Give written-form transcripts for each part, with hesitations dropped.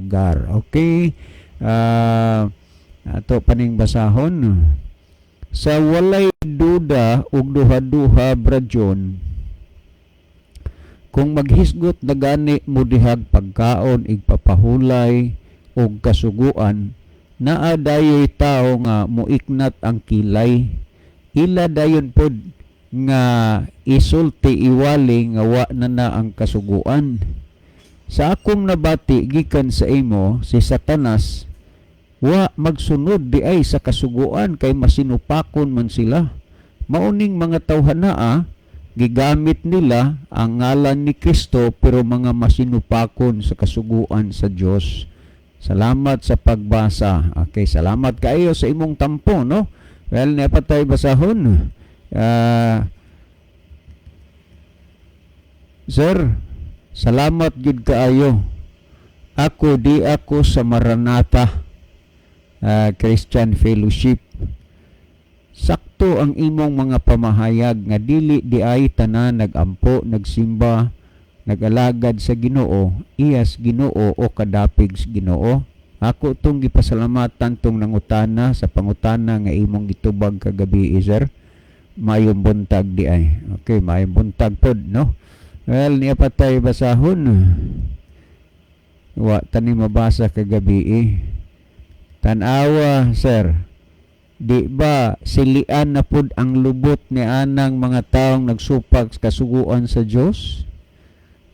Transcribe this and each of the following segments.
lugar. Okay? Ato paning basahon. Sa walay duda ug duha-duha bradyon, kung maghisgot na gani mo dihag pagkaon, igpapahulay ug kasuguan, naa dayoy tao nga muiknat ang kilay. Ila dayon pod nga isulti iwali nga wa na ang kasuguan. Sa akong nabati gikan sa imo, si Satanas wa magsunod di ay sa kasuguan kay masinupakon man sila. Mauning mga tawhanaa, gigamit nila ang ngalan ni Kristo pero mga masinupakon sa kasuguan sa Dios. Salamat sa pagbasa. Okay, salamat kayo sa imong tampo, no? Well, napatay basahon. Sir, salamat gid kaayo. Ako di ako sa Maranatha Christian Fellowship. Sakto ang imong mga pamahayag nga dili di ay tanan nagampo, nagsimba, nagalagad sa Ginoo, iyas Ginoo o kadapig sa Ginoo. Ako tong gipasalamatan tong nangutana sa pangutana nga imong gitubag kagabi, sir. Mayong buntag di ay. Okay, mayong buntag pod, no? Well, niya patay basahon. Wa tani mabasa kagabi. Tanawa, sir. Di ba silian na pod ang lubot ni anang mga taong nagsupag kasuguan sa Dios?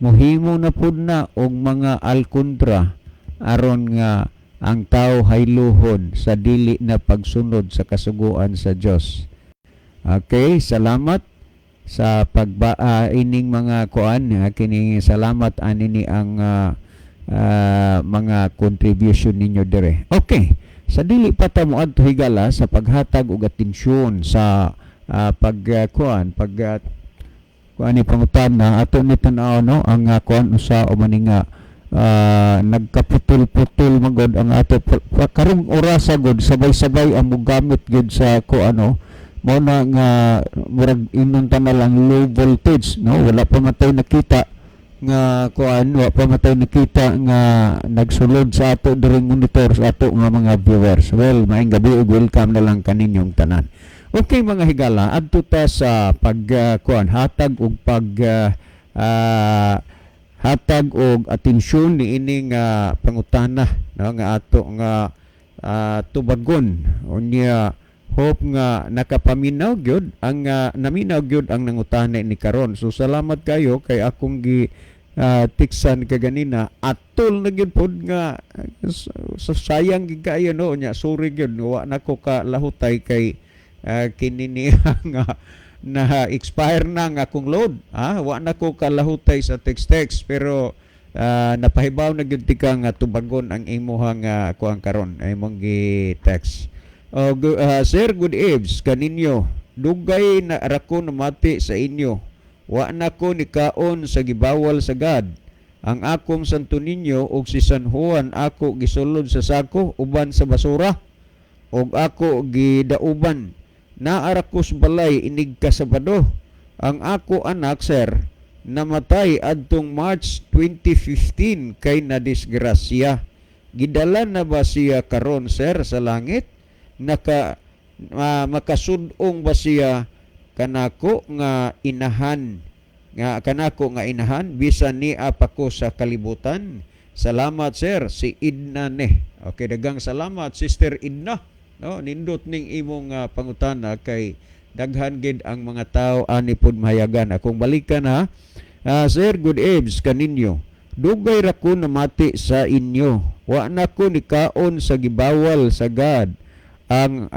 Muhimo na pod na og mga alkontra aron nga ang tao hayluhon sa dili na pagsunod sa kasuguan sa Dios. Okay, salamat sa ining mga kuan, kining salamat anini ang mga contribution ninyo dire. Okay, sa dili pa ta moadto higala sa paghatag og atensyon sa kuan ni pangutana ato ni tan-aw, no, ang kuan usa o maninga nagkaputol-putol magod ang ato karong orasa gud sabay-sabay ang mugamit gud sa kuano mo na nga murag ingon ta na lang low voltage, no, wala pa matay nakita nga kuan, wala pa matay nakita nga nagsulod sa ato during monitor sa ato nga mga viewers. Well, maayong gabi ug welcome na lang kaninyong tanan. Okay mga higala, adto ta sa kuan hatag og hatag og atensyon ni ining pangutana, no, nga ato nga tubagon. Unya hope nga nakapaminaw gyud ang naminaw gyud ang nangutana ni karon. So salamat kayo kay akong tiksan kaganina atol na gyud pod nga sayang gid kayo, no, nya sorry gyud wa nako ka lahutay kay kini niya nga na expire na nga akong load. Wa na ko kalahutay sa text pero napahibaw na gyud tika nga tubagon ang imuhang kuang karon ay imong gi-text. Sir, good eves kaninyo. Dugay na rako namati sa inyo. Wa na ko nikaon sa gibawal sa God. Ang akong Santo Niño ug si San Juan ako gisulod sa sako uban sa basura ug ako gidauban. Naarakos balay inig ka Sabado. Ang ako anak, sir, namatay adtong March 2015 kay nadisgrasya. Gidala na ba siya karon, sir, sa langit? Makasudong ba siya kanako nga inahan? Kanako nga inahan bisan ni apako sa kalibutan? Salamat, sir, si Idna ne. Okay, dagang salamat, Sister Idna. No, nindot ning imong pangutana kay daghan gid ang mga tao ani pod mahayagan. Akong balikan ha. Sir, good eves kaninyo. Dugay ra ko namati sa inyo. Wa na ko nikaon sa gibawal sa God. Ang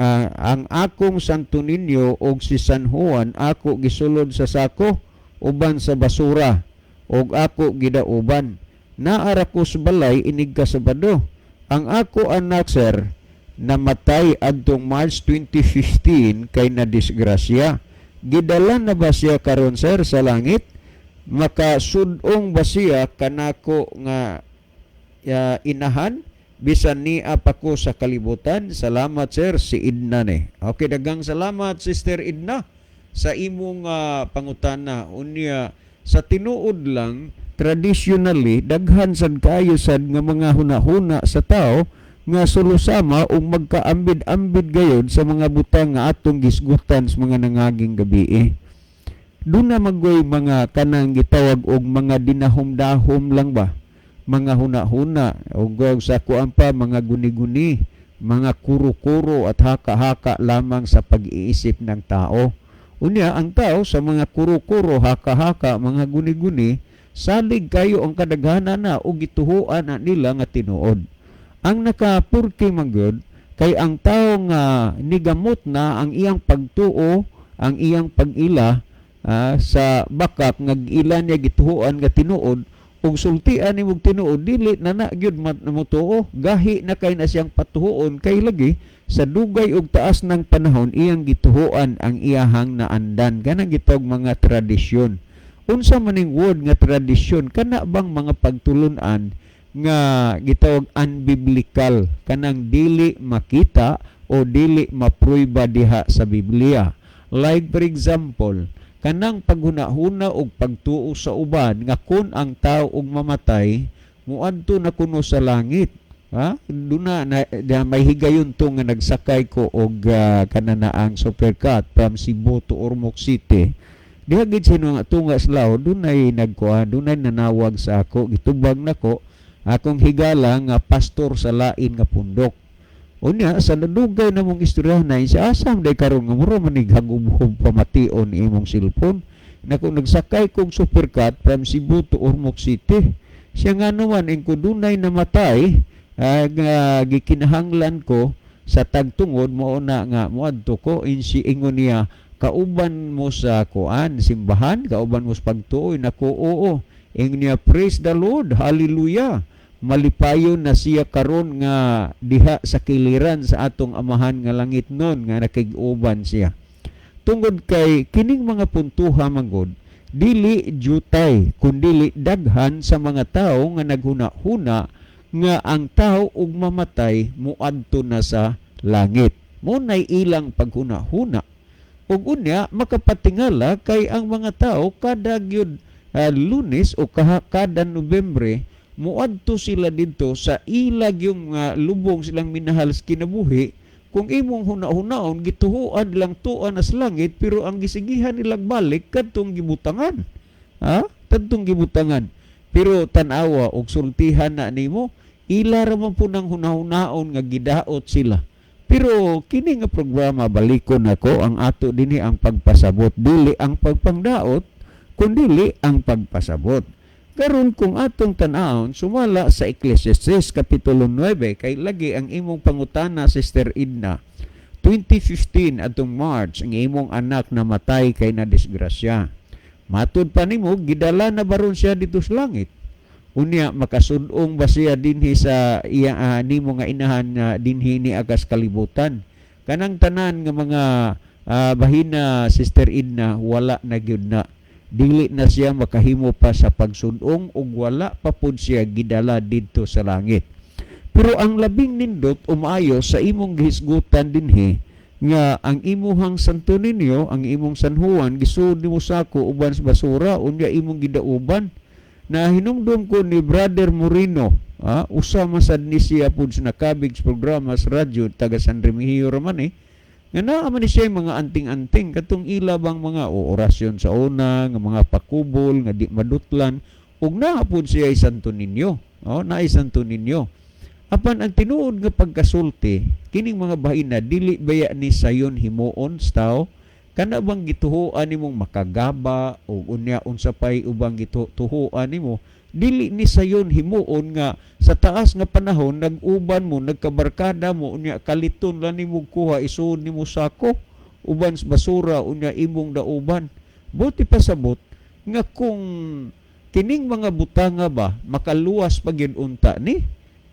akong Santo Niño og si San Juan ako gisulod sa sako uban sa basura og ako gidauban. Naara ko sa balay inig ka Sabado. Ang ako anak, sir, namatay adtong March 2015 kay nadisgrasya. Gidala na ba siya karon, sir, sa langit? Makasudong ba siya kanako nga inahan bisan ni apako sa kalibutan? Salamat, sir, si Idna ne. Okay, dagang salamat, Sister Idna, sa imong pangutana. Unya sa tinuod lang traditionally daghan sad kayo sad nga mga hunahuna sa tao nga sulusama og magkaambid-ambid gayud sa mga butang nga atong gisgutan sa mga nangaging gabi. Doon na magoy mga kanang gitawag og mga dinahom-dahom lang ba? Mga huna-huna o sa kuan pa mga guni-guni, mga kuro-kuro at haka-haka lamang sa pag-iisip ng tao. Unya ang tao sa mga kuro-kuro, haka-haka, mga guni-guni, salig kayo ang kadaghanan na o gituhuan na nila nga tinuod. Ang nakapurki manggod kay ang tao nga nigamot na ang iyang pagtuo, ang iyang pag-ila sa bakak nga ilan niya gituhuan nga tinuod ug sultian ni mong tinuod dili na gyud mamutuo gahi na kay na siyang patuhuon kay lagi sa dugay ug taas ng panahon iyang gituhuan ang iyahang naandan kanang gitawag mga tradisyon. Unsa maning word nga tradisyon kana bang mga pagtulunan nga gitawag unbiblical kanang dili makita o dili mapruiba diha sa Biblia. Like for example, kanang paghuna-huna og pagtuo sa uban nga kun ang tao og mamatay muadto na kuno sa langit. Duna na may higayon to nga nagsakay ko og kananaang supercat from Cebu to Ormoc City. Diha gid sino nga tunga slaw dunay dunay nanawag sa ako gitubag nako akong higala nga pastor sa lain nga pundok. Unya sa nadugay na mong istoryahanay sa asam day karon nga mura manig hagubhob pamation imong cellphone na kung nagsakay kong supercat from Cebu to Ormoc City siya nga naman ang kudunay namatay nga gikinahanglan ko sa tagtungod mo na nga moadto ko si ingon niya kauban mo sa kuan simbahan kauban mo sa pagtuoy nako oo ingon niya praise the Lord hallelujah malipayon na siya karon nga diha sa kiliran sa atong amahan nga langit nun nga nakig-uban siya. Tungod kay kining mga puntuha manggod dili jutay kundi daghan sa mga tao nga naghuna-huna nga ang tao ug mamatay muadto na sa langit. Mo nay ilang paghuna-huna. Ug unya makapatingala kay ang mga tao kada gyud Lunes o kada Nobyembre muadto sila dito sa ilag yung lubong silang minahal sa kinabuhi. Kung imong huna-hunaon gituhuan lang tuan as langit pero ang gisigihan nilang balik kadtong gibutangan. Kadtong gibutangan. Pero tanawa og sultihan na nimo ila ra man po nang huna-hunaon nga gidaot sila. Pero kini nga programa balikon nako ang ato dinhi ang pagpasabot dili ang pagpangdaot kundi ang pagpasabot. Karon kung atong tan-awon sumala sa Ecclesiastes kapitulo 9 kay lagi ang imong pangutana Sister Edna 2015 atong March ang imong anak namatay kay na disgrasya. Matud pa nimo gidala na baron siya dito sa langit. Unya makasud-ong ba siya dinhi sa iya nimo nga inahan dinhi ni agas kalibutan. Kanang tanan nga mga bahina Sister Edna wala na gyud na. Dili na siya makahimo pa sa pagsudong ug wala pa pud siya gidala didto sa langit. Pero ang labing nindot umayo sa imong gihisgutan dinhi nga ang imuhang Santo Niño, ang imong San Juan gisud nimo sako uban sa basura unya imong gidauban. Na hinumdum ko ni Brother Moreno, usa man sad ni siya pud sa nakabig sa programa sa radyo taga San Remigio raman nga naa man siya mga anting-anting katong ila bang mga orasyon sa una nga mga pakubol nga di madutlan ug naa pud siya ay Santo Niño naay Santo Niño apan ang tinuod nga pagkasulti kining mga bahina dili baya ni sayon himuon sa tao kana bang gituhuan nimong makagaba o unya unsa pay ubang gituhuan nimo dili ni sayon himuon nga sa taas nga panahon nag-uban mo nagkabarkada mo unya kaliton lang nimo kuha isuod nimo sako uban sa basura unya imong dauban buti pasabot nga kung kining mga butanga ba makaluwas pa gyud unta ni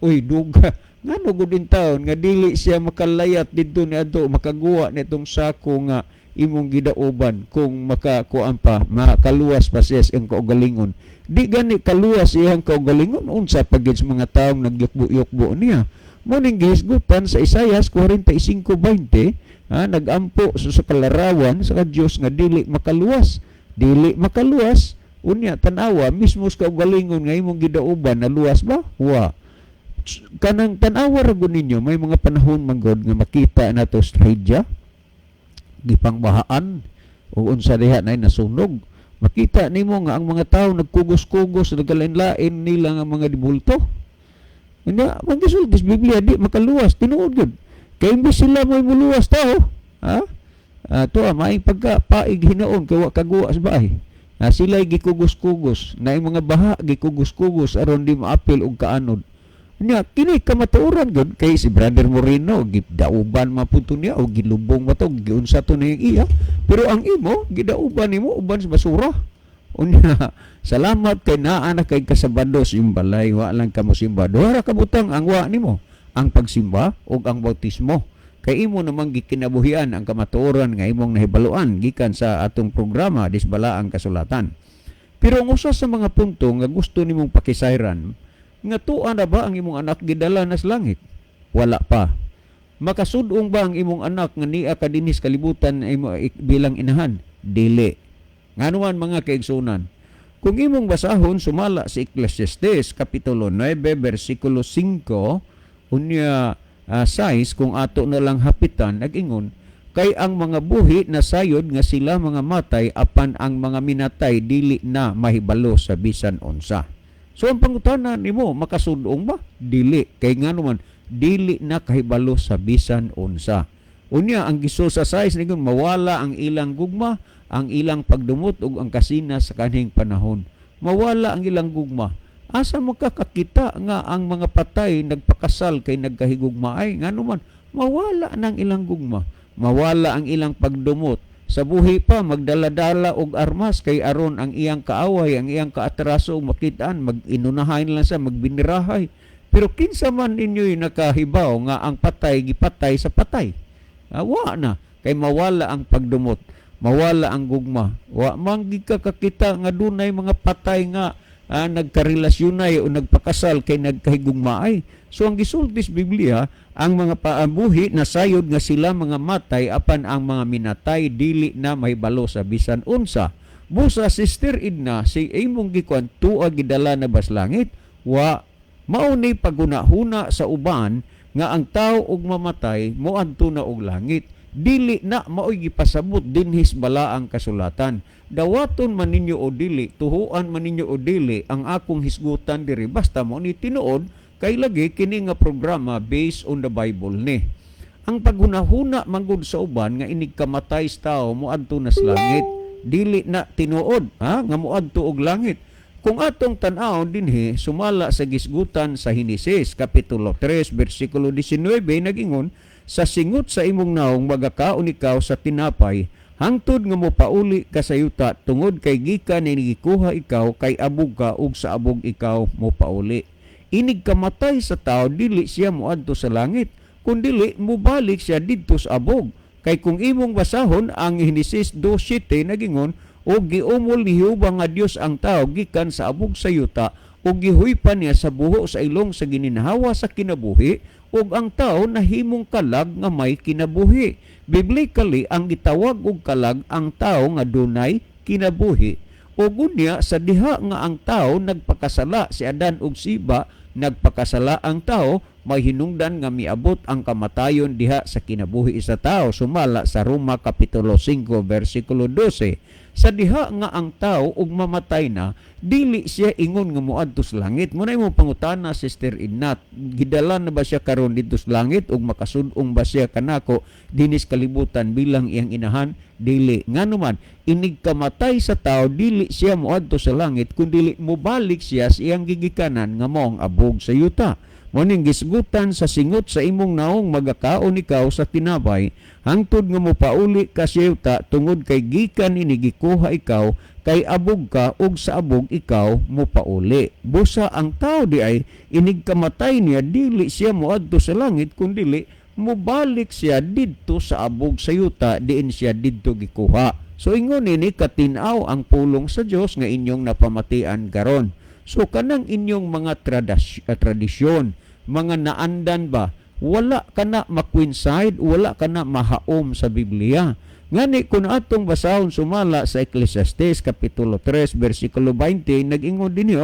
uy duga ngano gud in taon nga dili siya makalayat didto ni adto makaguwa nitong sako nga imong gidauban kung makakuan pa makaluwas pa siya ang kaugalingon. Di gani kaluwas iyang kaugalingon unsa pagid sa mga taong nagyukbo-yukbo niya. Muning gihisgutan sa Isaias 45:20 nagampo sa kalarawan sa Dios nga dili makaluwas. Dili makaluwas Unya tanawa mismo sa kaugalingon nga imong gidauban na luwas ba? Wa. Kanang tanawa ra gud ninyo may mga panahon manggod nga makita nato stranger gipangbahaan o unsa diha nay nasunog. Makita nimo nga ang mga tawo nagkugos-kugos, nagalain-lain nila nga mga dibulto. Ina magsulti sa Biblia di makaluwas tinuod gyud. Kay imbes sila mo'y muluwas tao, ha? To may pagkapaig hinaon kay wa kaguwa sa bahay. Sila'y gikugos-kugos, na mga baha gikugos-kugos aron di maapil og kaanod. Nya kini kamatuoran gud kay si Brother Moreno gidauban mapunto niya o gilubong ba to giunsa to na iya. Pero ang imo gidauban nimo uban sa basura. Unya salamat kay naa na kay kasabados yung balay wa lang kamo simba. Duha ra ka butang ang wa nimo, ang pagsimba ug ang bautismo. Kay imo namang gikinabuhian ang kamatuoran nga imong nahibaluan gikan sa atong programa Disbalaang Kasulatan. Pero ang usa sa mga punto nga gusto nimong pakisayran, nga tuwa na ba ang imong anak gidala na sa langit? Wala pa. Makasudong ba ang imong anak nga niya kadinis kalibutan imo bilang inahan? Dili. Nganuman mga kaigsunan, kung imong basahon sumala sa Ecclesiastes Kapitulo 9, versikulo 5, unya 6, kung ato na lang hapitan, nag-ingon, kay ang mga buhi na sayod nga sila mga matay apan ang mga minatay dili na mahibalo sa bisan unsa. So ang pangutanan nimo makasudong ba? Dili. Kay nganuman dili na kahibalo sa bisan unsa. Unya ang Gisus sa 6 nigon mawala ang ilang gugma, ang ilang pagdumot ug ang kasina sa kanhing panahon. Mawala ang ilang gugma. Asa makakakita nga ang mga patay nagpakasal kay nagkahigugmaay nganuman mawala nang ilang gugma, mawala ang ilang pagdumot. Sa buhi pa magdala-dala og armas kay aron ang iyang kaaway, ang iyang kaatraso makitaan, mag-inunahay lang sa magbinirahay. Pero kinsa man ninyo'y nakahibaw nga ang patay gipatay sa patay. Wa na kay mawala ang pagdumot, mawala ang gugma. Wa man gikakakita nga dunay mga patay nga nagkarelasyon o nagpakasal kay nagkahigugmaay. So ang gisulti sa Biblia, ang mga paabuhi na sayod nga sila mga matay apan ang mga minatay dili na mahibalo sa bisan unsa. Busa Sister Edna, si imong gikuan tuwa gidala na bas langit, wa mao ni pagunahuna sa uban nga ang tawo og mamatay moadto na og langit. Dili na maoy gipasabot dinhis bala ang kasulatan. Dawaton man ninyo o dili, tuhuan man ninyo o dili, ang akong hisgutan diri basta mo ni tinuod kay lagi kini nga programa based on the Bible ni. Ang paghunahuna manggod sa uban nga inig kamatay sa tao moadto na sa langit, dili na tinuod nga moadto og langit. Kung atong tan-aw dinhi sumala sa gisgutan sa Henesis Kapitulo 3 versikulo 19 nag-ingon, sa singot sa imong naong magakaon ikaw sa tinapay, hangtod nga mo pauli ka sa yuta tungod kay gikan ni gikuha ikaw kay abog ka ug sa abog ikaw mo pauli. Inig kamatay sa tao dili siya moadto sa langit, kundi mubalik siya didto sa abog. Kay kung imong basahon ang Henesis 2:7 nagingon, og giumol ni Jehova nga Dios ang tao gikan sa abog sa yuta ug gihuypan niya sa buho sa ilong sa gininhawa sa kinabuhi ug ang tao nahimong kalag nga may kinabuhi. Biblically ang gitawag og kalag ang tao nga dunay kinabuhi. Ug unya sa diha nga ang tao nagpakasala, si Adan ug si Eva nagpakasala ang tao, may hinungdan nga miabot ang kamatayon diha sa kinabuhi sa tao. Sumala sa Roma Kapitulo 5 versikulo 12. Sa diha nga ang tao ug mamatay na, dili siya ingon nga moadto sa langit. Muna imong pangutana, Sister Idnat, gidala na ba siya karon dito sa langit ug makasud-ong ba siya kanako dinis kalibutan bilang iyang inahan? Dili. Nganuman inig kamatay sa tao, dili siya moadto sa langit kundi mobalik siya sa iyang gigikanan nga mao ang abog sa yuta. Muning gisgutan sa singot sa imong naong magakaon ikaw sa tinapay, hangtod nga mo pauli ka sa yuta tungod kay gikan ini gikuha ikaw kay abog ka ug sa abog ikaw mo pauli. Busa ang tao di ay inig kamatay niya, dili siya moadto sa langit kundi mobalik siya didto sa abog sa yuta diin siya didto gikuha. So ingon ini katinaw ang pulong sa Dios nga inyong napamatian karon. So kanang inyong mga tradisyon, mga naandan ba, wala ka na maquinside, wala ka na mahaom sa Biblia. Ngani kung atong basahon sumala sa Ecclesiastes Kapitulo 3 versikulo 20 nag-ingon dinhi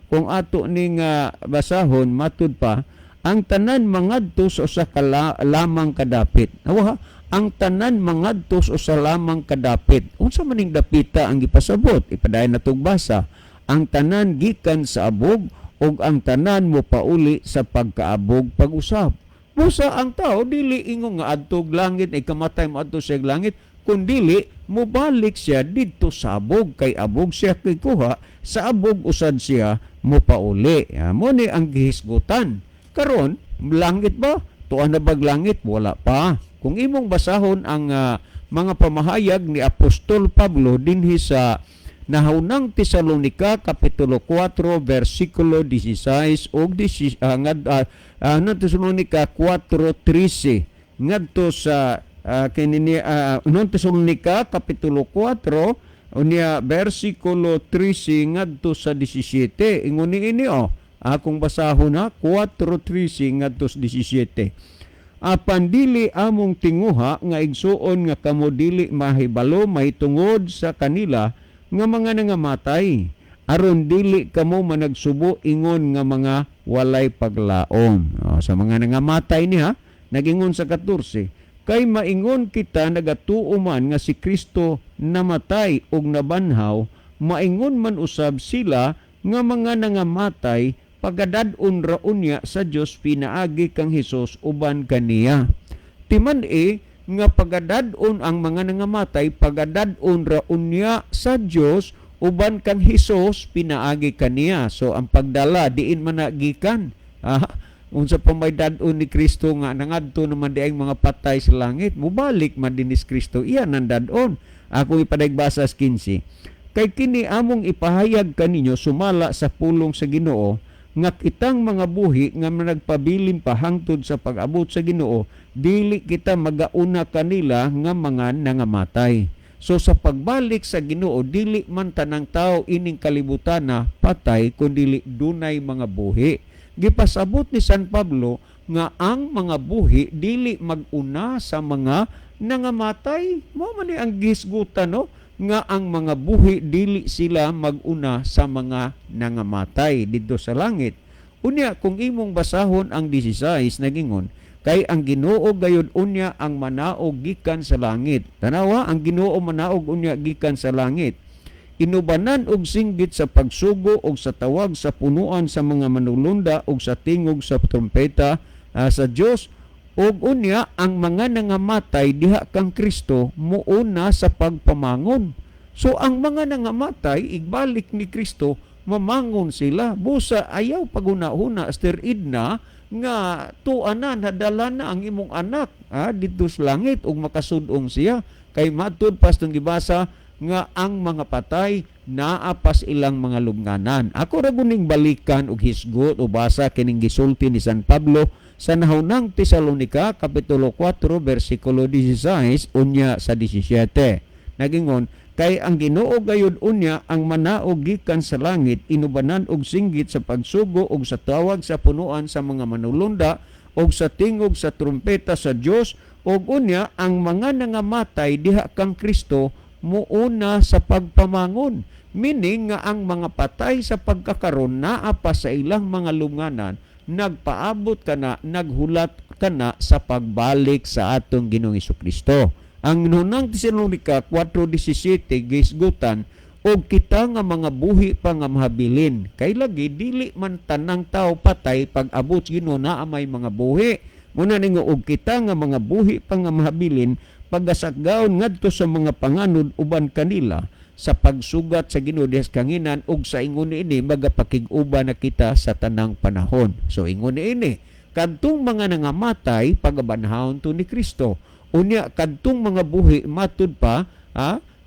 kung ato ning basahon matud pa ang tanan mangadto sa usa ka lamang kadapit. Awa, ang tanan mangadto sa usa lamang kadapit. Unsa maning dapita ang gipasabot? Ipadayon natong basa. Ang tanan gikan sa abog ug ang tanan mo pauli sa pagkaabog pag-usab. Busa ang tao dili ingon nga adtog langit ay kamatay mo adto sa langit, kun dili mobalik siya didto sa abog kay abog siya kikuha sa abog usad siya mo pauli. Mo ni ang gihisgutan. Karon langit ba? Tuan na bag langit? Wala pa. Kung imong basahon ang mga pamahayag ni Apostol Pablo dinhi sa Nahunang Tesalonica Kapitulo 4 versikulo 16 ug Tesalonica 4:13 ngadto sa Unang Tesalonica Kapitulo 4 unya versikulo 13 ngadto sa 17 ingon niini akong basahon 4:13 ngadto sa 17. Apan dili among tinguha nga igsuon nga kamo dili mahibalo mahitungod sa kanila nga mga nangamatay aron dili kamo managsubo ingon nga mga walay paglaom. Sa mga nangamatay niya nagingon sa 14 kay maingon kita nagatuo man nga si Kristo namatay ug nabanhaw, maingon man usab sila nga mga nangamatay pagadad-on ra unya sa Dios pinaagi kang Hesus uban kaniya. Timan nga pagadad-on ang mga nangamatay pagadad-on ra unya sa Dios uban kang Hesus pinaagi kaniya. So ang pagdala diin man nagikan. Unsa pa may dad-on ni Kristo nga nangadto naman di ang mga patay sa langit, mubalik man din ni Kristo iyan ang dad-on. Ako ipadagbasa sa 15. Kay kini among ipahayag kaninyo sumala sa pulong sa Ginoo nga kitang mga buhi nga nagpabilin pa hangtod sa pag-abot sa Ginoo, dili kita magauna kanila nga mga nangamatay. So sa pagbalik sa Ginoo, dili man tanang tao ining kalibutan na patay kundi dunay mga buhi. Gipasabot ni San Pablo nga ang mga buhi dili maguna sa mga nangamatay. Mao man ni ang gisgutan nga ang mga buhi dili sila maguna sa mga nangamatay didto sa langit. Unya kung imong basahon ang 16 nagingon kay ang Ginoo gayud unya ang manaog gikan sa langit. Tanawa ang Ginoo manaog unya gikan sa langit. Inubanan og singgit sa pagsugo og sa tawag sa punuan sa mga manulunda og sa tingog sa trompeta sa Dios. Og unya ang mga nangamatay diha kang Kristo muuna sa pagpamangon. So ang mga nangamatay igbalik ni Kristo mamangon sila. Busa ayaw paguna-huna Sister Edna nga tuanan hadala na ang imong anak dito sa langit ug makasudong siya. Kay matud pastong gibasa nga ang mga patay naa pas ilang mga lubnganan. Ako ra guning balikan og hisgot o basa kining gisulti ni San Pablo sa Nahunang Tesalonica Kapitulo 4 versikulo 16 unya sa 17. Nagingon kay ang Ginoo gayud unya ang manaog gikan sa langit inubanan og singgit sa pagsugo og sa tawag sa punuan sa mga manulunda og sa tingog sa trumpeta sa Dios og unya ang mga nangamatay diha kang Kristo muuna sa pagpamangon. Meaning nga ang mga patay sa pagkakaron naa pa sa ilang mga lunganan nagpaabot kana, naghulat kana sa pagbalik sa atong Ginoong Hesukristo. Ang Nunang Tesalonica 4:17 gisgutan og kita nga mga buhi pa nga mahabilin. Kay lagi dili man tanang tao patay pag abot Ginoo naa may mga buhi. Muna ningo og kita nga mga buhi pa nga mahabilin pagasaggaon ngadto sa mga panganod uban kanila sa pagsugat sa Ginoo diha sa kanginan ug sa ingon niini magapakig-uban na kita sa tanang panahon. So ingon niini kadtong mga nangamatay pagabanhawon to ni Kristo. Unya kadtong mga buhi matud pa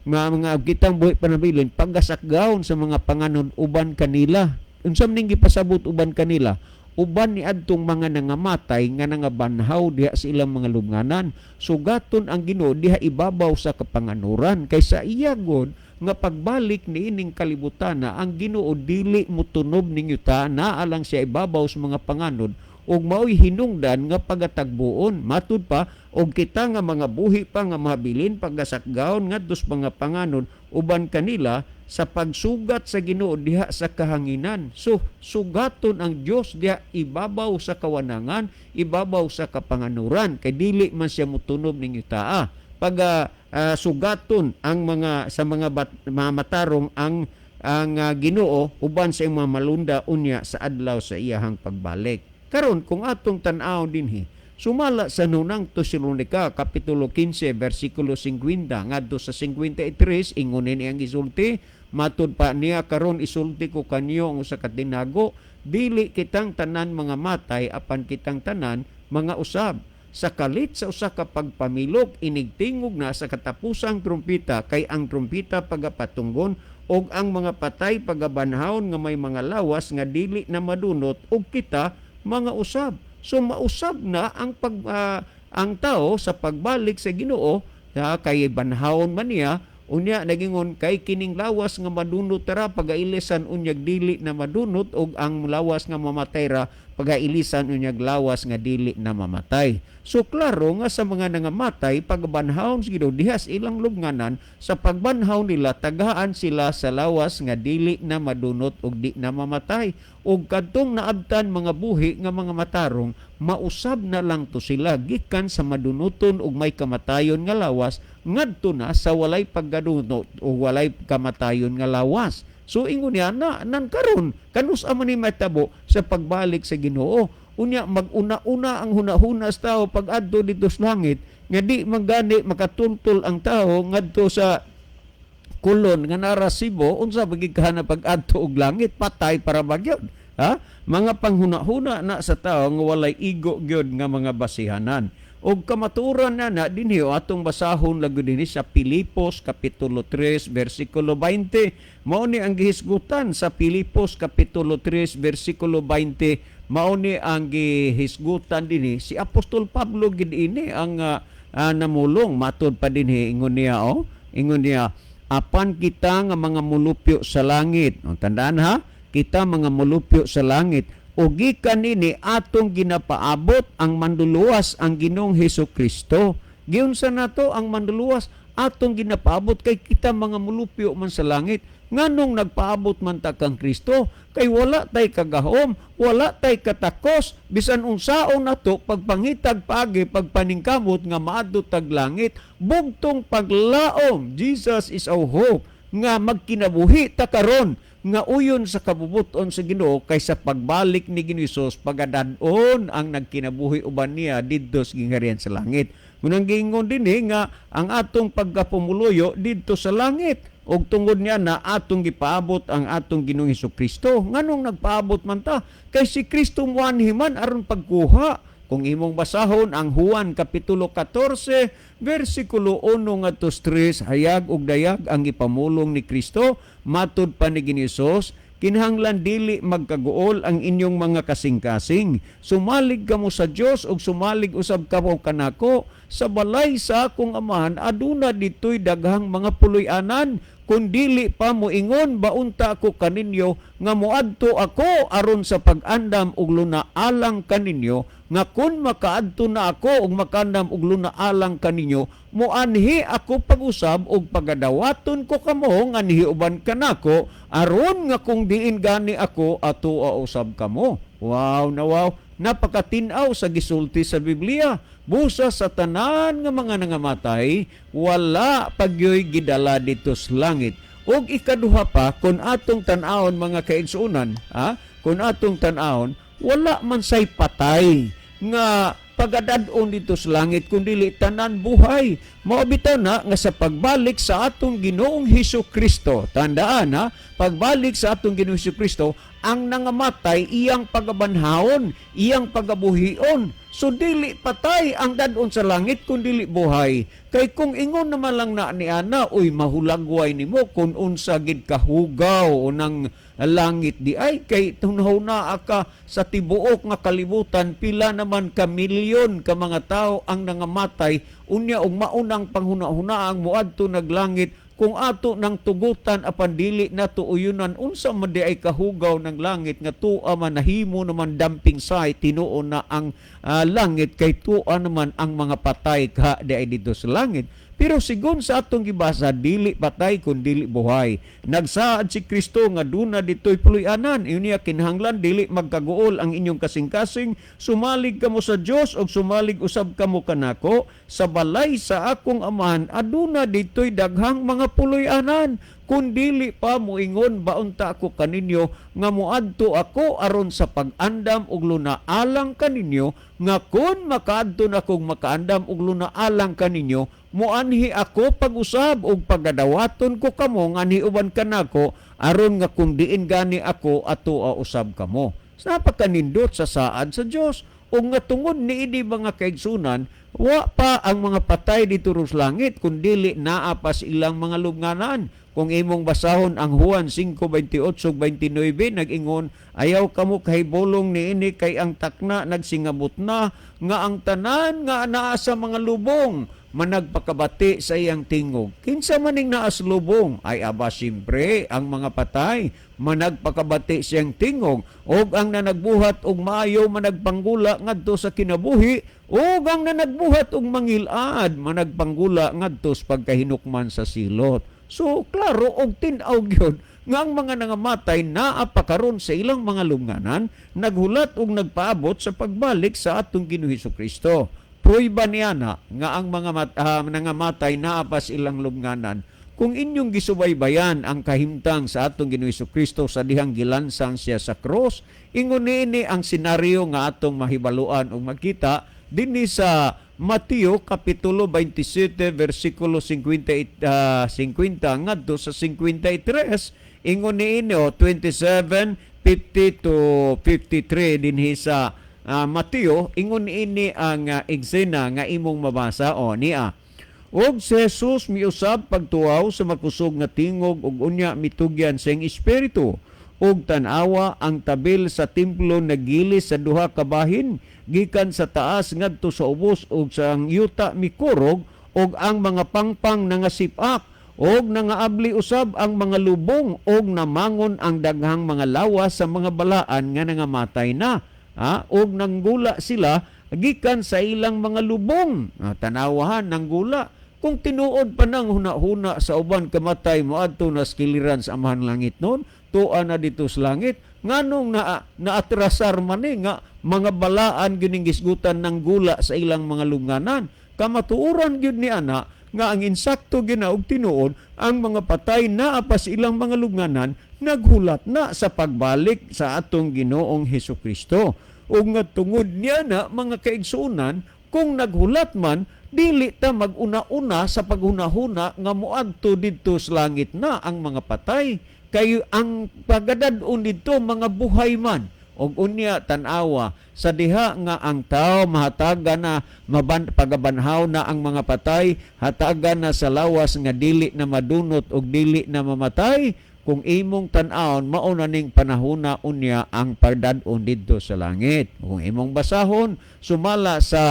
mga kitang buhi panabilin pagasakgaon sa mga panganod uban kanila. Unsa man ning gipasabot uban kanila? Uban ni adtong mga nangamatay nga nangabanhaw diha sa ilang mga lubnganan. Sugaton ang Ginoo diha ibabaw sa kapanganuran kaysa iya gud nga pagbalik ni ining kalibutan na ang Ginoo dili motunob ninyo ta naa lang siya ibabaw sa mga panganod ug mao'y hinungdan nga pagatagbuon. Matud pa og kita nga mga buhi pa nga mahabilin paggasakgaon ngadto sa mga panganon uban kanila sa pagsugat sa Ginoo diha sa kahanginan. So sugaton ang Dios diha ibabaw sa kawanangan, ibabaw sa kapanganuran kay dili man siya motunob ning yutaa. Pag sugaton ang mga sa mga matarong ang Ginoo uban sa mga malunda unya sa adlaw sa iyahang pagbalik. Karon kung atong tan-aw dinhi sumala sa nunang Tesalonica kapitulo 15 bersikulo 50 ngadto sa 53 ingon ni ang isulti matud pa niya karon isulti ko kanyo ang usa ka tinago dili kitang tanan mga matay apan kitang tanan mga usab sa kalit sa usa ka pagpamilok inigtingog na sa katapusang trumpeta kay ang trumpeta pagapatunggon og ang mga patay pagabanhawon nga may mga lawas nga dili na madunot og kita mga usab. So mausab na ang tao sa pagbalik sa Ginoo kay banhawon man niya unya nagingon kay kining lawas nga madunot tara pagailisan unyag dili na madunot og ang lawas nga mamatay ra pagailisan unyag lawas nga dili na mamatay. So klaro nga sa mga nangamatay pagbanhawon sa Ginoo dihas ilang lubnganan sa pagbanhaw nila tagaan sila sa lawas nga dili na madunot og di na mamatay. Og kadtong naabtan mga buhi nga mga matarong mausab na lang to sila gikan sa madunuton og may kamatayon nga lawas ngadto na sa walay paggadunot o walay kamatayon nga lawas. So ingon niya na nan karon kanus man ni matabo sa pagbalik sa Ginoo. Unya maguna-una ang hunahuna sa tao pag-adto dito sa langit nga di magani makatultol ang tao ngadto sa kulon nga narasibo unsa bagikahan pag-adto og langit patay para bagyod. Ha? Mga panghuna-huna na sa tao nga walay igo gyud nga mga basihanan. Og kamaturan na dinhi atong basahon lagi dinhi sa Pilipos kapitulo 3 bersikulo 20. Mao ni ang gihisgutan sa Pilipos kapitulo 3 bersikulo 20. Mao ni ang gihisgutan dinhi si Apostol Pablo gid ini ang namulong matud pa dinhi ingon niya apan kita nga mga mulupyo sa langit. Tandaan ha, kita mga mulupyo sa langit o gikan nini atong ginapaabot ang manduluwas ang Ginoong Hesukristo. Giunsa nato ang manduluwas atong ginapaabot kay kita mga mulupyo man sa langit. Nganong nagpaabot man ta kang Kristo kay wala tay kagahom, wala tay katakos bisan unsaon nato pagpangitag paagi pagpaningkamot nga maadto tag langit bugtong paglaom. Jesus is our hope nga magkinabuhi ta karon nga uyon sa kabubuton sa Ginoo kaysa pagbalik ni Ginoong Hesus pagadad-on ang nagkinabuhi uban niya didto sa gingharian sa langit. Munang giingon dinhi nga ang atong pagkapumuluyo didto sa langit og tungod niya na atong gipaabot ang atong Ginoong Hesukristo. Nganong nagpaabot man ta? Kay si Kristo muanhiman aron pagkuha. Kung imong basahon ang Juan kapitulo 14 bersikulo 1 ngadto 3 hayag ug dayag ang ipamulong ni Kristo matud pa ni Ginoong Hesus kinahanglan dili magkaguol ang inyong mga kasing-kasing. Sumalig kamo sa Dios ug sumalig usab kamo kanako. Sa balay sa akong amahan aduna ditoy daghang mga puloy-anan kun dili pa moingon baunta ako kaninyo nga moadto ako aron sa pag-andam ug lunaalang kaninyo nga kun makaadto na ako ug makandam ug lunaalang kaninyo moanhi ako pag-usab ug pagadawaton ko kamo nga nihiuban kanako aron nga kung diin gani ako ato usab kamo. Wow na wow, napakatin-aw sa gisulti sa Biblia. Busa sa tanan nga mga nangamatay, wala pagyoy gidala dito sa langit. Og ikaduha pa, kung atong tan-awon mga kaigsuunan, kung atong tan-awon, wala man say patay nga pagadad-on dito sa langit, kundi tanan buhay. Maobitaw na nga sa pagbalik sa atong Ginoong Hesukristo. Tandaan ha, pagbalik sa atong Ginoong Hesukristo, ang nangamatay iyang pagabanhaon, iyang pagabuhion. So dili patay ang dadon sa langit kung dili buhay. Kay kung ingon naman lang na ni ana, uy mahulagway nimo kung unsa gid kahugaw nang langit di ay kay tunhuna ka sa tibuok nga kalibutan pila naman ka milyon ka mga tao ang nangamatay unya og maunang panghuna-huna ang moadto naglangit kung ato nang tugutan apan dili nato uyunan unsa man di ay kahugaw ng langit nga tua man nahimo naman dumping site tinuon na ang langit kay tua naman ang mga patay ka di ay dito sa langit. Pero sigon sa atong gibasa, dili patay kun dili buhay. Nagsaad si Kristo nga duna ditoy puloy-anan. Iunya kinahanglan dili magkaguol ang inyong kasing-kasing. Sumalig kamo sa Dios og sumalig usab kamo kanako. Sa balay sa akong amahan aduna ditoy daghang mga puloy-anan. Kun dili pa moingon baunta ako kaninyo nga moadto ako aron sa pag-andam og lunaalang kaninyo nga kun makaadto na kong makaandam og lunaalang kaninyo moanhi ako pag-usab og pagadawaton ko kamo nganhi uban kanako aron nga kung diin gani ako ato usab kamo. Napakanindot sa saad sa Dios o nga tungod niini mga kaigsunan wa pa ang mga patay dito sa langit kundi naa pa ilang mga lubnganan. Kung imong basahon ang Juan 5:28-29 nag-ingon, ayaw kamo kahibulong niini kay ang takna nagsingabot na nga ang tanan nga naa sa mga lubong managpakabati sa iyang tingog. Kinsa maning naas lubong ay aba siyempre ang mga patay managpakabati sa iyang tingog og ang nanagbuhat og maayo managpanggula ngadto sa kinabuhi og ang nanagbuhat og mangilad managpanggula ngadto sa pagkahinukman sa silot. So, klaro, og tinaw gyud nga ang mga nangamatay naa pa karon sa ilang mga lubnganan, naghulat og nagpaabot sa pagbalik sa atong Ginoong Hesukristo. Pruiba niya na nga ang mga nangamatay naa pa sa ilang lubnganan. Kung inyong gisubaybayan ang kahimtang sa atong Ginoong Hesukristo sa dihang gilansang siya sa krus, ingon niini ang senaryo nga atong mahibaluan o makita dinhi sa Mateo kapitulo 27 versikulo 50 ngadto sa 53 ingon niini 27:50 to 53 dinhi sa Mateo ingon niini ang eksena nga imong mabasa niya. Og si Jesus miusab pagtuaw sa makusog nga tingog ug unya mitugyan sa espiritu og tan-awa ang tabil sa templo nagilis sa duha ka bahin gikan sa taas ngadto sa ubos ug sa yuta mikurog og ang mga pangpang nangasip-ak og nangaabli usab ang mga lubong og namangon ang daghang mga lawas sa mga balaan nga nangamatay na og nanggula sila gikan sa ilang mga lubong. Tanawahan nanggula kung tinuod pa nang huna-huna sa uban kamatay moadto na skiliran sa amahan langit noon tuan na dito sa langit nganong naatrasar man nga mga balaan gining gisgutan ng gula sa ilang mga lubnganan. Kamatuoran gyud ni ana nga ang insakto ginaog tinuod ang mga patay naa pa sa ilang mga lubnganan naghulat na sa pagbalik sa atong Ginoong Hesukristo. O nga tungod niya na mga kaigsunan kung naghulat man dili ta mag-una-una sa paghunahuna nga moadto didto sa langit na ang mga patay kay ang pagadad-on didto mga buhay man. Og unya tan-awa sa diha nga ang tao mahatagan na pagabanhaw na ang mga patay, hatagan na sa lawas nga dili na madunot og dili na mamatay. Kung imong tan-awon mao na ning panahona unya ang pagdad-on didto sa langit. Kung imong basahon sumala sa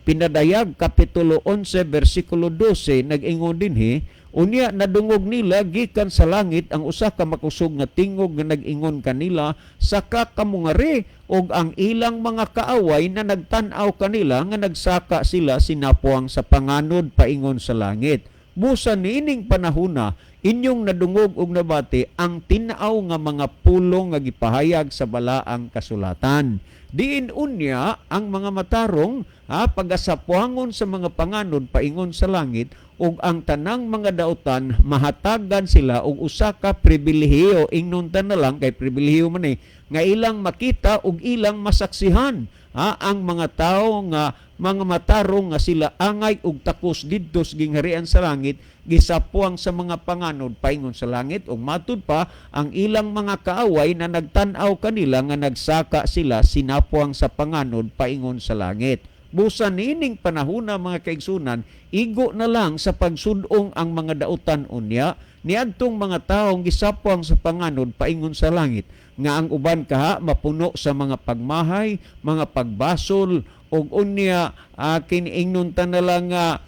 Pinadayag kapitulo 11 bersikulo 12 nag-ingon dinhi unya nadungog nila gikan sa langit ang usa ka makusog nga tingog nga nag-ingon kanila saka kamungari og ang ilang mga kaaway na nagtan-aw kanila nga nagsaka sila sinapuang sa panganod paingon sa langit. Busa niining panahona inyong nadungog og nabati ang tinaaw nga mga pulong nga gipahayag sa balaang kasulatan. Diin unya ang mga matarong pagasapuangon sa mga panganod paingon sa langit ug ang tanang mga dautan mahatagan sila og usa ka pribilehiyo ingnon ta na lang kay pribilehiyo man nga ilang makita ug ilang masaksihan ang mga tao nga mga matarong nga sila angay ug takos didto sa gingharian sa langit gisapuang sa mga panganod paingon sa langit ug matud pa ang ilang mga kaaway na nagtan-aw kanila nga nagsaka sila sinapuang sa panganod paingon sa langit. Busa niining panahona mga kaigsunan, igo na lang sa pagsudong ang mga dautan unya niadtong mga taong gisapuang sa panganod paingon sa langit nga ang uban kaha mapuno sa mga pagmahay, mga pagbasol ug unya kiniingnon ta na lang nga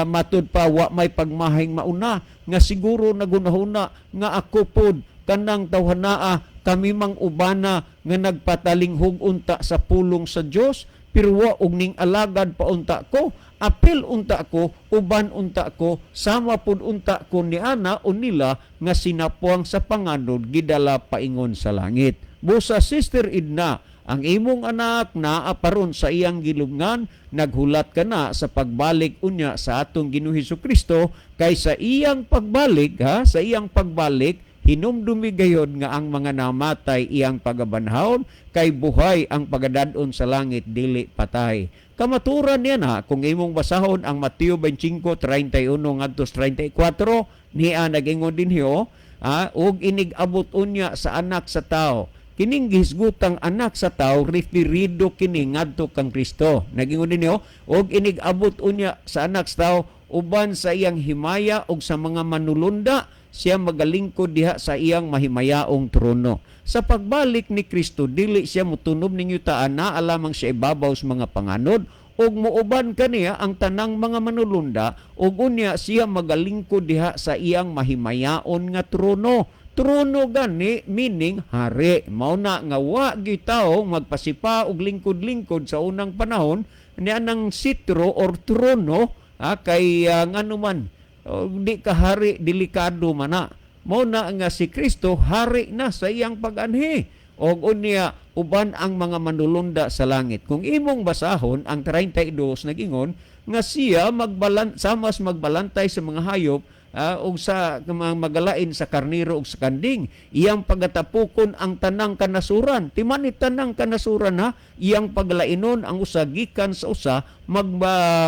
matud pa wa may pagmahing mauna nga siguro nagunahuna nga ako pod kanang tawhanaa kami mang ubana nga nagpatalinghog unta sa pulong sa Dios pero wa og ning alagad pa unta ko, apil unta ko, uban unta ko, sama pud unta ko ni ana o nila nga sinapuang sa panganod gidala paingon sa langit. Busa Sister Edna, ang imong anak na aparon sa iyang gilubngan, naghulat ka na sa pagbalik unya sa atong Ginoong Hesukristo kay sa iyang pagbalik sa iyang pagbalik hinumdumi gayod nga ang mga namatay iyang pagabanhawon kay buhay ang pagadadon sa langit dili patay. Kamaturan niya na kung imong basahon ang Mateo 25:31 ngadto 34 niya nagingon dinhi og inig-abot unya sa anak sa tao. Kining gihisgutang anak sa tao referido kini ngadto kang Kristo. Nagingon dinhi og inig-abot unya sa anak sa tao uban sa iyang himaya og sa mga manulunda siya magalingkod diha sa iyang mahimayaong trono. Sa pagbalik ni Kristo dili siya motunob ninyo taan na alamang siya ibabaw sa mga panganod ug muuban kaniya ang tanang mga manulunda ug unya siya magalingkod diha sa iyang mahimayaon nga trono. Trono gani meaning hari. Mao na nga wa gyud tawo magpasipa og lingkod-lingkod sa unang panahon niya nang sitro or trono kay ngano man di ka hari delikado man na. Mao na nga si Kristo hari na sa iyang pag-anhi. Og unya uban ang mga manulunda sa langit. Kung imong basahon ang 32 nagingon nga siya samas magbalantay sa mga hayop og sa mga magalain sa karniro ug sa kanding. Iyang pagatapukon ang tanang kanasuran. Timani tanang kanasuran iyang paglainon ang usa gikan sa usa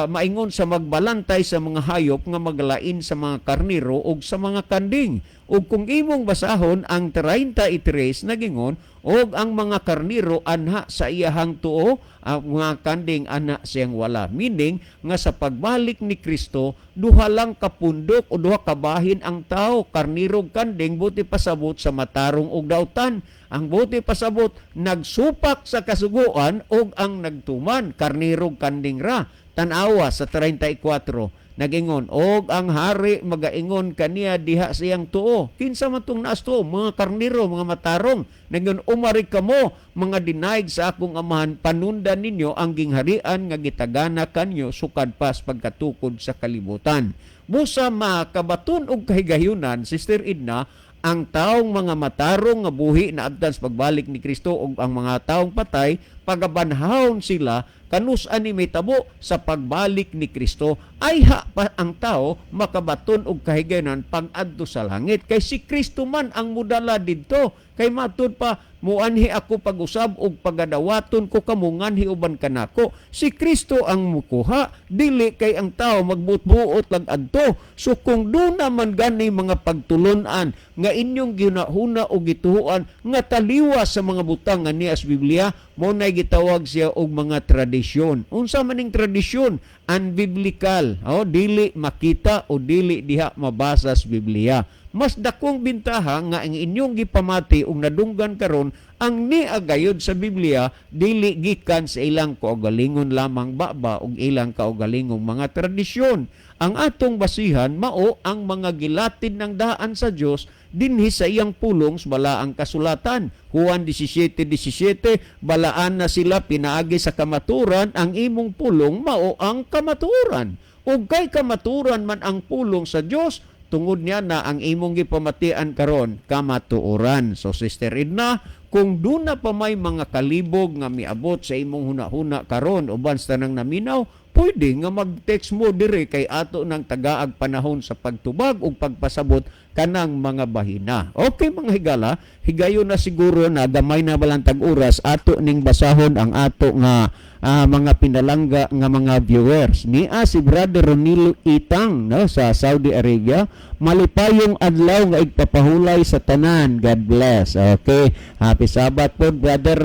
maingon sa magbalantay sa mga hayop nga magalain sa mga karniro ug sa mga kanding. Ug kung imong basahon ang 33 nagingon og ang mga karniro anha sa iyahang tuo, ang mga kanding ana siyang wala. Meaning nga sa pagbalik ni Kristo duha lang kapundok o duha kabahin ang tao, karniro ug kanding, buti pasabot sa matarong ug dautan. Ang buti pasabot nagsupak sa kasuguan og ang nagtuman, karniro ug kanding ra. Tan-awa sa 34 nagingon og ang hari magaingon kaniya diha sa iyang tuo. Kinsa man tong naas tuo? Mga karniro, mga matarong. Nagingon, umari kamo mga dinaig sa akong amahan, panundan ninyo ang gingharian nga gitagana kanyo sukad pas pagkatukod sa kalibutan. Busa makabaton og kahigayunan, Sister Edna, ang taong mga matarong nga buhi na agtan sa pagbalik ni Kristo ug ang mga taong patay pagabanhawon sila kanus-an ni may tabo sa pagbalik ni Kristo ay pa ang tao makabaton og kahigayunan pag-adto sa langit kay si Kristo man ang mudala didto. Kay matud pa muanhi ako pag-usab og pagadawaton ko kamo nganhi uban kanako. Si Kristo ang mukuha, dili kay ang tao magbuot-buot lang adto. So kung doon naman gani mga pagtulunan nga inyong ginahuna o gituhuan nga taliwa sa mga butang nga niya sa Biblia, mo na gitawag siya og mga tradisyon. Unsa man ning tradisyon? Unbiblical. Dili makita o dili diha mabasa sa Biblia. Mas dakong bintaha nga ang inyong gipamati ug nadunggan karon ang niagayod sa Biblia dili gikan sa ilang kaugalingon lamang baba ug ilang kaugalingong mga tradisyon. Ang atong basihan mao ang mga gilatin ng daan sa Dios dinhi sa iyang pulong sa balaang kasulatan. Juan 17:17, balaan na sila pinaagi sa kamaturan, ang imong pulong mao ang kamaturan. Ug kay kamaturan man ang pulong sa Dios, tungod niya na ang imong gipamatian karon kamatuoran. So Sister Edna, kung doon na pa may mga kalibog nga miabot sa imong huna-huna karon uban sa tanang naminaw, pwede nga mag-text mo dire kay ato ng tagaag panahon sa pagtubag ug pagpasabot kanang mga bahina. Okay mga higala, higayon na siguro na gamay na balantag oras ato ning basahon ang ato nga mga pinalangga nga mga viewers. Niya si Brother Ronilo Itang sa Saudi Arabia, malipayong adlaw nga igpapahulay sa tanan. God bless. Okay. Happy Sabbath po Brother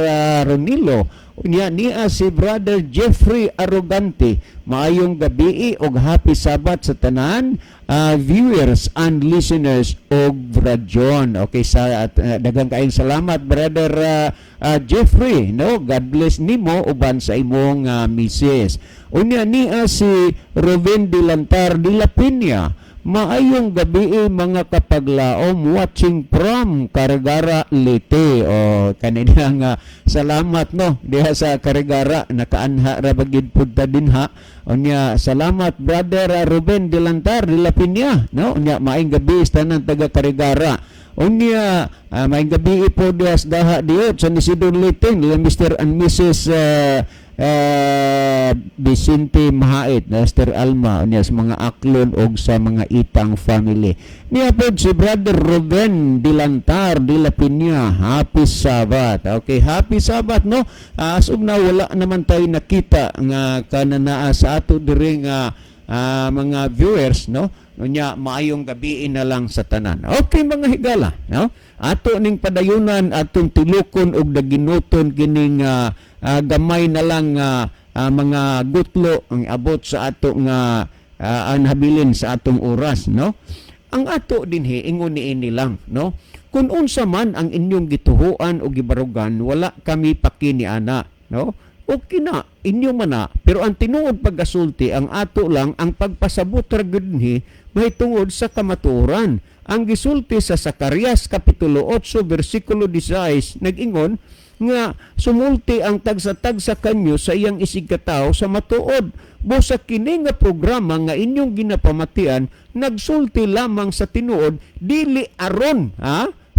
Ronilo. Unya niya si Brother Jeffrey Arrogante. Maayong gabi og happy Sabbath sa tanan viewers and listeners og radyon. Okay, sa daghang kaayong salamat Brother Jeffrey, no? God bless nimo uban sa imong misis. Unya niya si Ruben Dilantar de la Piña. Maayong gabi mga kapaglaom watching from Carigara, Leyte. O kanina nga salamat no diha sa Carigara nakaanha ra bagid pud ta dinha. Unya salamat Brother Ruben Dilantar de la Piña, no? Unya maayong gabi sa tanan taga Carigara. Unya maayong gabi po diha sa daha diot sa Isidro, Leyte nila Mr. and Mrs. Vicente Mahait, Esther Alma, niya sa mga aklon o sa mga itang family. Niya po si Brother Ruben Dilantar de la Piña. Happy Sabbath. Okay, happy Sabbath, no? Asog na wala naman tayo nakita nga kananaa sa ato diri nga mga viewers, no? Nya maayong gabi na lang sa tanan. Okay mga higala, no? Ato ning padayunan atong tilukon og daginuton kining gamay na lang mga gutlo ang abot sa ato nga anhabilin sa atong oras, no? Ang ato dinhi ingon niini lang, no? Kung unsa man ang inyong gituhuan o gibarugan, wala kami pakiniana, no? Okay na, inyo man na. Pero ang tinuod pagkasulti, ang ato lang, ang pagpasabot ra gyud ni may tungod sa kamatuoran. Ang gisulti sa Zacarias Kapitulo 8, versikulo 16, nag-ingon nga sumulti ang tagsa-tagsa kanyo sa iyang isigkataw sa matuod. Busa kini nga programa nga inyong ginapamatian, nagsulti lamang sa tinuod, dili aron,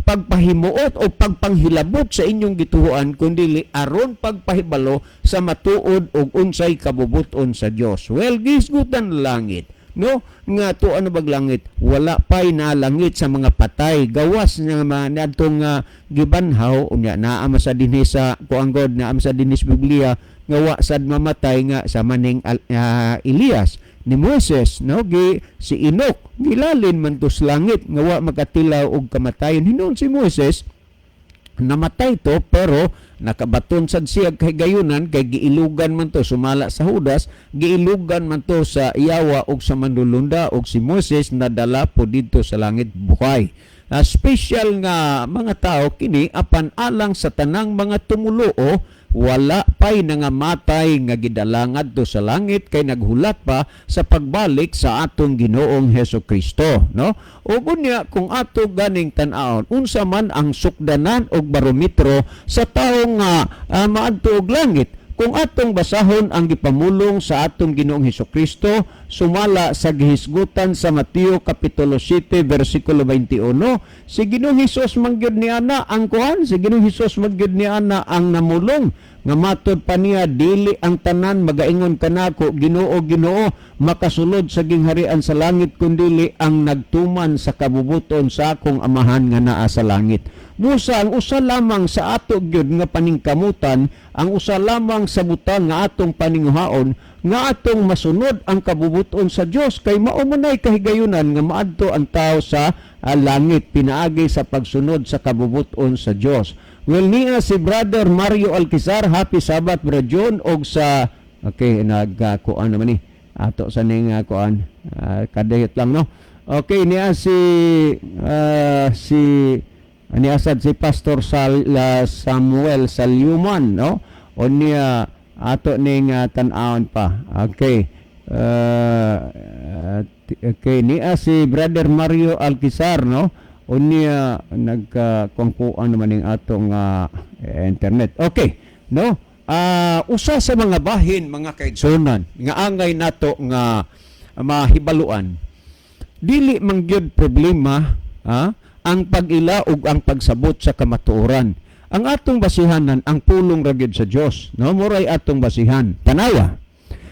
pagpahimuot o pagpanghilabot sa inyong gituhuan kundi aron pagpahibalo sa matuod og unsay kabubuton sa Dios. Well, gisgutan langit, no? Nga to ano bag langit? Wala pay na langit sa mga patay. Gawas nga nadtong gibanhaw unya naa sa dinhi sa kuanggod na sa dinhi sa Biblia nga wa sad mamatay nga sa maning Elias ni Moses, no? Si Enoch gilalin man to sa langit nga wa magatilaw og kamatayon. Hinon si Moses namatay to pero nakabaton sad siya kay gayunan kay giilugan man to sumala sa Judas, giilugan man to sa Iyawa og sa manlulunda og si Moses nadala po dito sa langit buhay. Special nga mga tao kini apan alang sa tanang mga tumuluo, wala pay nangamatay nga gidala ngadto sa langit kay naghulat pa sa pagbalik sa atong Ginoong Hesukristo, no? Ug unya kung ato ganing tan-awon unsa man ang sukdanan og barometro sa tawo nga maadto og langit, kung atong basahon ang gipamulong sa atong Ginoong Hesukristo sumala sa gihisgutan sa Mateo Kapitulo 7 versikulo 21, si Ginoong Hesus mangyud niana ang kuan, si Ginoong Hesus mangyud niana ang namulong nga matod pa niya dili ang tanan magaingon kanako Ginoo Ginoo makasulod sa gingharian sa langit kundi ang nagtuman sa kabubuton sa akong amahan nga naa sa langit. Busa ang usa lamang sa ato gyud nga paningkamutan, ang usa lamang sa butang nga atong paninguhaon nga atong masunod ang kabubuton sa Dios kay mao manay kahigayunan nga maadto ang tao sa langit pinaagi sa pagsunod sa kabubuton sa Dios. Well, niya si Brother Mario Alquizar, happy Sabbath Brother John og sa okay nagkuan naman ni ato sa ning kuan kadayot lang, no? Okay, niya niasad si Pastor Samuel Salyuman, no? O niya ato ning tan-awon pa. Okay. Okay, niya si Brother Mario Alquizar, no? O niya nagkongkuan naman ning atong internet. Okay, no? Usa sa mga bahin, mga kaigsunan, nga angay nato nga mahibaluan. Dili man gyud problema, ang pag-ila ug ang pagsabot sa kamatuoran. Ang atong basihanan ang pulong ra gyud sa Dios, no? Moray atong basihan. Tanawa.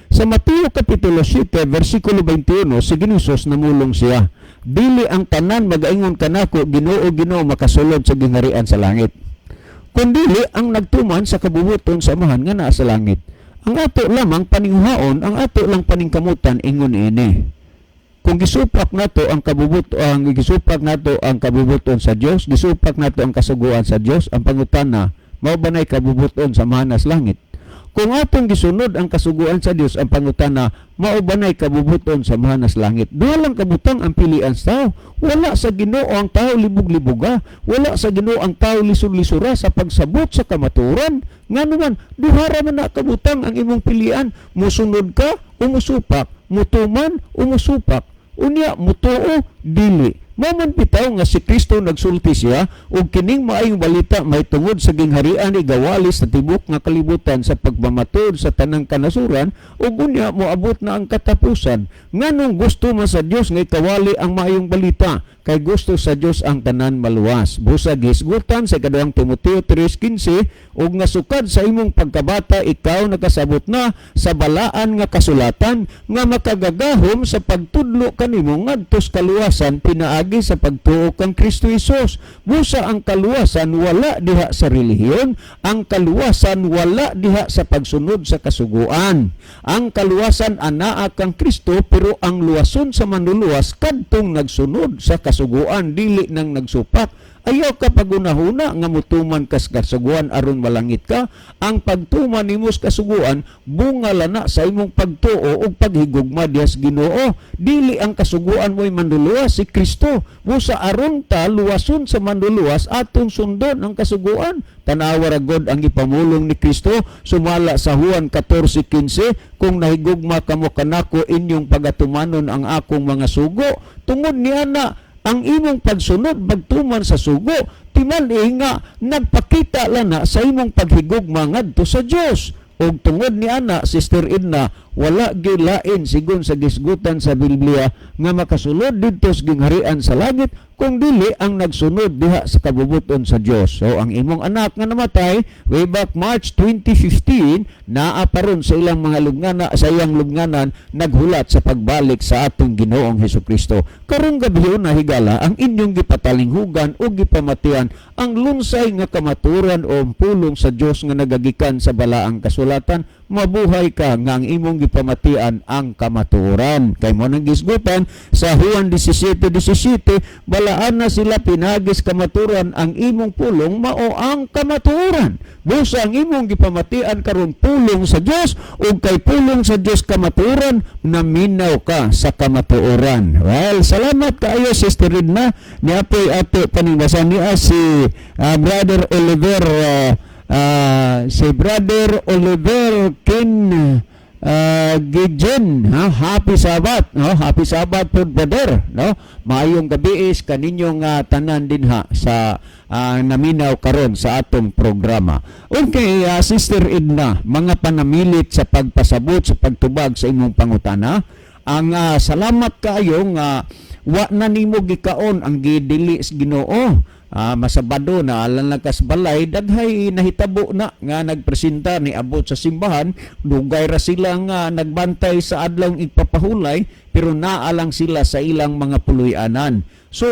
Sa Mateo Kapitulo 7 versikulo 21, si Ginoos namulong siya. Dili ang tanan magaingon kanako Ginoo Ginoo makasulod sa gingharian sa langit, kundi ang nagtuman sa kabubuton sa amahan nga naa sa langit. Ang ato lamang paninguhaon, ang ato lang paningkamutan ingon ini. Kung gisupak nato ang kabubuton sa Dios, gisupak nato ang kasuguan sa Dios, ang pangutana mao ba nay kabubuton sa amahan sa langit? Kung atong gisunod ang kasuguan sa Dios, ang pangutana, mao ba nay kabubuton sa mahanas langit? Duha lang kabutang ang pilian sa tao. Wala sa Ginoo ang tao libog-liboga. Wala sa Ginoo ang tao lisur-lisura sa pagsabot sa kamatuoran. Nganuman, duha ra man na kabutang ang imong pilian. Musunod ka o musupak, mutuman o musupak. Unya, mutuo, dili. Maman bitaw nga si Kristo nagsulti siya ug kining maayong balita may tungod sa gingharian ni gawali sa tibok nga kalibutan sa pagmamatod sa tanang kanasuran ug unya moabot na ang katapusan. Nganong gusto man sa Dios nga ikawali ang maayong balita kay gusto sa Dios ang tanan maluwas. Busa gisgutan sa kaduhang Timoteo 3:15 ug nga sukad sa imong pagkabata ikaw nakasabot na sa balaan nga kasulatan nga makagagahom sa pagtudlo kanimo ngadto sa kaluwasan pinaagi sa pagtuo kang Kristo Hesus. Busa ang kaluwasan wala diha sa relihiyon, ang kaluwasan wala diha sa pagsunod sa kasuguan. Ang kaluwasan anaa kang Kristo pero ang luwason sa manluluwas kadtong nagsunod sa kasuguan dili nang nagsupak. Ayaw ka pagunahuna nga mutuman kas kasuguan aron malangit ka. Ang pagtuman nimo sa kasuguan bunga lana sa imong pagtuo ug paghigugma diha sa Ginoo. Dili ang kasuguan mo'y manluluwas si Kristo. Busa aron ta luwason sa manluluwas aton sundon ang kasuguan. Tanawa ra gud ang ipamulong ni Kristo sumala sa Juan 14:15 kung nahigugma kamo kanako inyong pagatumanon ang akong mga sugo. Tungod niana ang imong pagsunod pagtuman sa sugo timan nga nagpakita lana sa imong paghigugma ngadto sa Dios. Og tungod ni ana Sister Edna wala gyud lain sigon sa gisgutan sa Biblia nga makasulod didto sa gingharian sa langit kung dili ang nagsunod diha sa kabubuton sa Dios. So ang imong anak nga namatay way back March 2015 naa paron sa ilang mga lugngana sa iyang lugnanan naghulat sa pagbalik sa atong Ginoong Hesukristo. Karong gabi na higala ang inyong gipatalinghugan o gipamatian ang lunsay nga kamaturan o pulong sa Dios nga nagagikan sa balaang kasulatan. Mabuhay ka nga ang imong gipamatian ang kamatuoran. Kay mo nang gisgutan sa Juan 17:17 balaan na sila pinagis kamaturan ang imong pulong mao ang kamatuoran. Busa ang imong gipamatian karon pulong sa Dios ug kay pulong sa Dios kamatuoran naminaw ka sa kamatuoran. Well, salamat kaayo Sister Ridna niapoy ato paningbasan niya si Brother Oliver si Brother Oliver Ken Gideon, happy Sabat, no? Happy Sabat po brother, no? Maayong gabi is kaninyong tanan din sa naminaw karon sa atong programa. Okay, Sister Edna, mga panamilit sa pagpasabot sa pagtubag sa imong pangutana. Ang salamat kaayo nga wa na nimo gikaon ang gidili sa Ginoo. Masabado na alang lakas balay daghay nahitabo na nga nagpresenta ni abot sa simbahan dugay ra sila nga nagbantay sa adlawng igpapahulay pero naalang sila sa ilang mga puloy-anan. So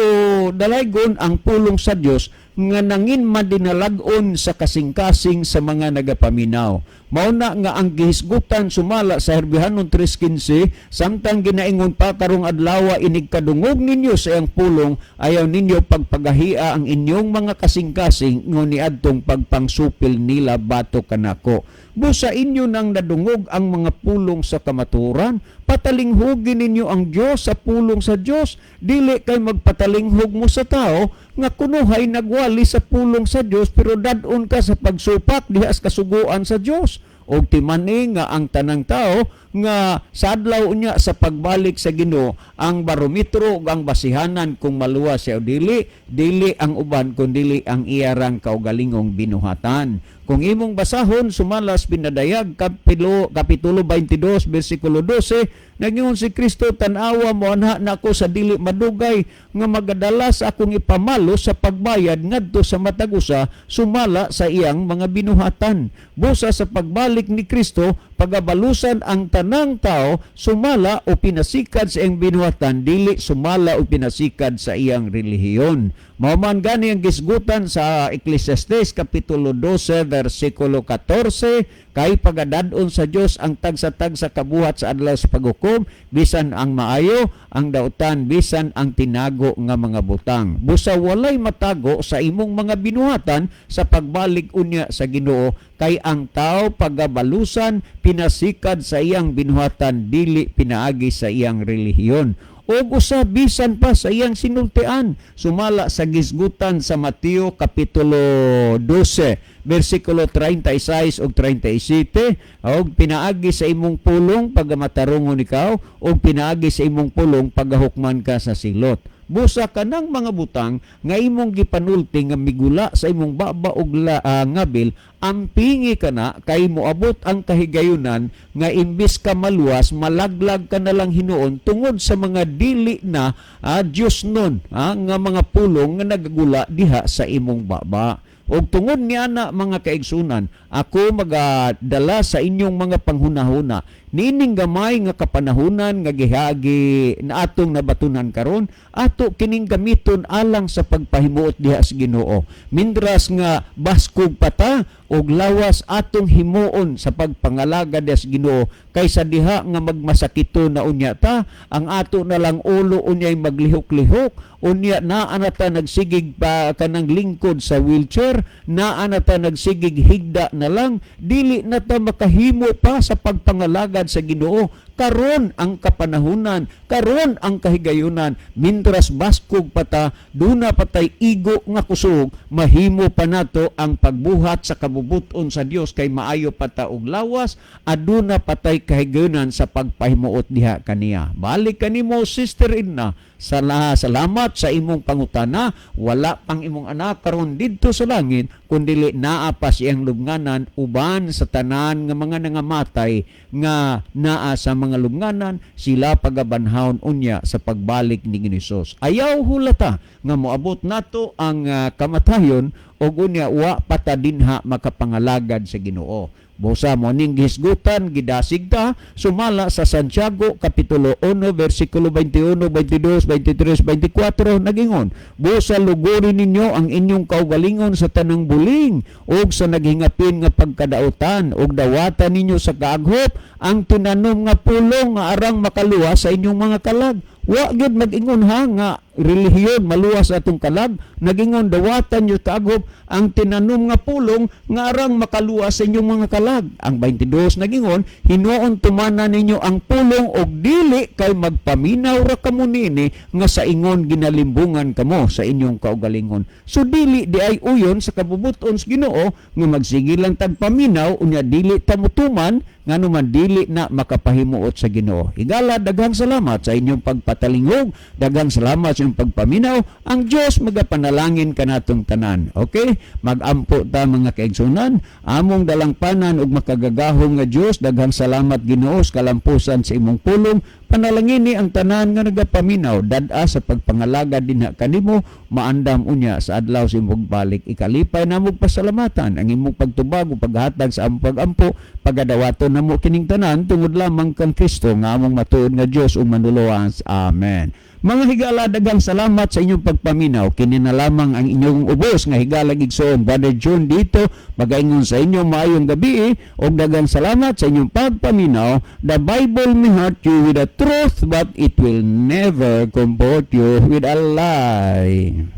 dalaygon ang pulong sa Dios nga nangin madinalag-on sa kasing-kasing sa mga nagapaminaw. Mao na nga ang gihisgutan sumala sa Herbihanon 3:15 samtang ginaingon pa karong adlaw inig kadungog ninyo sa iyang pulong ayaw ninyo pagpagahia ang inyong mga kasing-kasing ngo niadtong pagpangsupil nila bato kanako. Busa inyo nang nadungog ang mga pulong sa kamaturan, patalinghugin ninyo ang Dios sa pulong sa Dios. Dili kay magpatalinghog mo sa tao nga kunuhay nagwali sa pulong sa Dios pero dadon ka sa pagsupak diha sa kasuguan sa Dios. Og timani nga ang tanang tao nga sa adlaw unya sa pagbalik sa Ginoo ang barometro ug ang basihanan kung maluwas siya o dili ang uban kundi ang iyarang kaugalingong binuhatan. Kung imong basahon sumalas pinadayag kapitulo 22 bersikulo 12 nagyon si Kristo tan-awa mo anha nako sa dili madugay nga magadalas akong ipamalo sa pagbayad ngadto sa matagusa sumala sa iyang mga binuhatan. Busa sa pagbalik ni Kristo pagabalusan ang tanang tao sumala o pinasikad sa iyang binuhatan dili sumala o pinasikad sa iyang relihiyon. Mao man gani ang gisgutan sa Ecclesiastes kapitulo 12 versikulo 14, kay pagadadon sa Dios ang tagsa-tagsa kabuhat sa adlaw sa paghukom, bisan ang maayo, ang dautan, bisan ang tinago nga mga butang. Busa walay matago sa imong mga binuhatan sa pagbalik unya sa Ginoo, kay ang tao pagabalusan pinasikad sa iyang binuhatan, dili pinaagi sa iyang relihiyon. O usa bisan pa sa iyang sinultian, sumala sa gisgutan sa Mateo kapitulo 12 versikulo 36 ug 37, og pinaagi sa imong pulong pagamatarungon ikaw, og pinaagi sa imong pulong pagahukman ka sa silot. Busa kanang mga butang nga imong gipanulti nga migula sa imong baba ug ngabil, ampingi ka na kay moabot ang kahigayunan nga imbis ka maluwas, malaglag ka na lang hinuon tungod sa mga dili na Dios nun nga mga pulong nga nagagula diha sa imong baba. Og tungod niya na mga kaigsunan, ako magadala sa inyong mga panghunahuna. Nining gamay nga kapanahunan nga gihagi na atong nabatunan karon, ato kining gamiton alang sa pagpahimuot diha sa Ginoo. Mindras nga baskog pata og lawas atong himuon sa pagpangalaga diha sa Ginoo, kaysa diha nga magmasakito na unya ta, ang ato na lang ulo unyay maglihok-lihok, unya naa na ta nagsigig pa kanang lingkod sa wheelchair, naa na ta nagsigig higda na lang, dili na ta makahimo pa sa pagpangalagad sa Ginoo. Karon ang kapanahunan, karon ang kahigayunan, mintras baskog pata, duna patay igo nga kusog, mahimo pa nato ang pagbuhat sa kabubuton sa Dios, kay maayo pata og lawas, aduna patay kahigayunan sa pagpahimuot diha kaniya. Balik kanimo, Sister Edna, salamat sa imong pangutana. Wala pang imong anak karon didto sa langit, kundili naa pa siyang lubnganan uban sa tanan nga mga nangamatay nga naa sa mga lubnganan, sila pagabanhawon unya sa pagbalik ni Hesus. Ayaw hulata nga moabot nato ang kamatayon, og unya wa pata dinha makapangalagad sa Ginoo. Busa mo ning gisgutan, gidasig ta, sumala sa Santiago kapitulo 1 versikulo 21, 22, 23, 24, nagingon, busa lugurin ninyo ang inyong kaugalingon sa tanang buling, ug sa naghingapin nga pagkadautan, ug dawatan ninyo sa kaaghop ang tinanom nga pulong nga arang makaluwas sa inyong mga kalag. Wa gyud mag-ingon ha nga relihiyon maluwas atong kalag, nagingon dawatan nyo kaaghop ang tinanom nga pulong nga arang makaluwas sa inyong mga kalag. Ang 22 nagingon, hinuon tumana ninyo ang pulong og dili kay magpaminaw ra kamo nini nga sa ingon ginalimbungan kamo sa inyong kaugalingon. So dili di ay uyon sa kabubuton sa Ginoo nga magsige lang tagpaminaw unya dili ta motuman ngano man dili na makapahimuot sa Ginoo. Higala, daghang salamat sa inyong pagpatalingog, daghang salamat sa inyong pagpaminaw. Ang Dios magapanalangin kanatong tanan. Okay? Magampo ta mga kaigsunan, among dalangpanan ug makagagahom nga Dios, daghang salamat Ginoo sa kalampusan sa imong pulong. Panalangin ni ang tanan nga nagapaminaw, dad-a sa pagpangalaga dinha kanimo, maandam unya sa adlaw sa imong balik. Ikalipay namo pasalamatan ang imong pagtubag ug paghatag sa among pagampo, pagadawaton namo kining tanan tungod lamang kang Kristo nga among matuod nga Dios ug manuluan. Amen. Mga higala, daghang salamat sa inyong pagpaminaw. Kini na lamang ang inyong ubos nga higala gigsoon, Brother John dito, magaingon sa inyo maayong gabi, o daghang salamat sa inyong pagpaminaw. The Bible may hurt you with a truth, but it will never comfort you with a lie.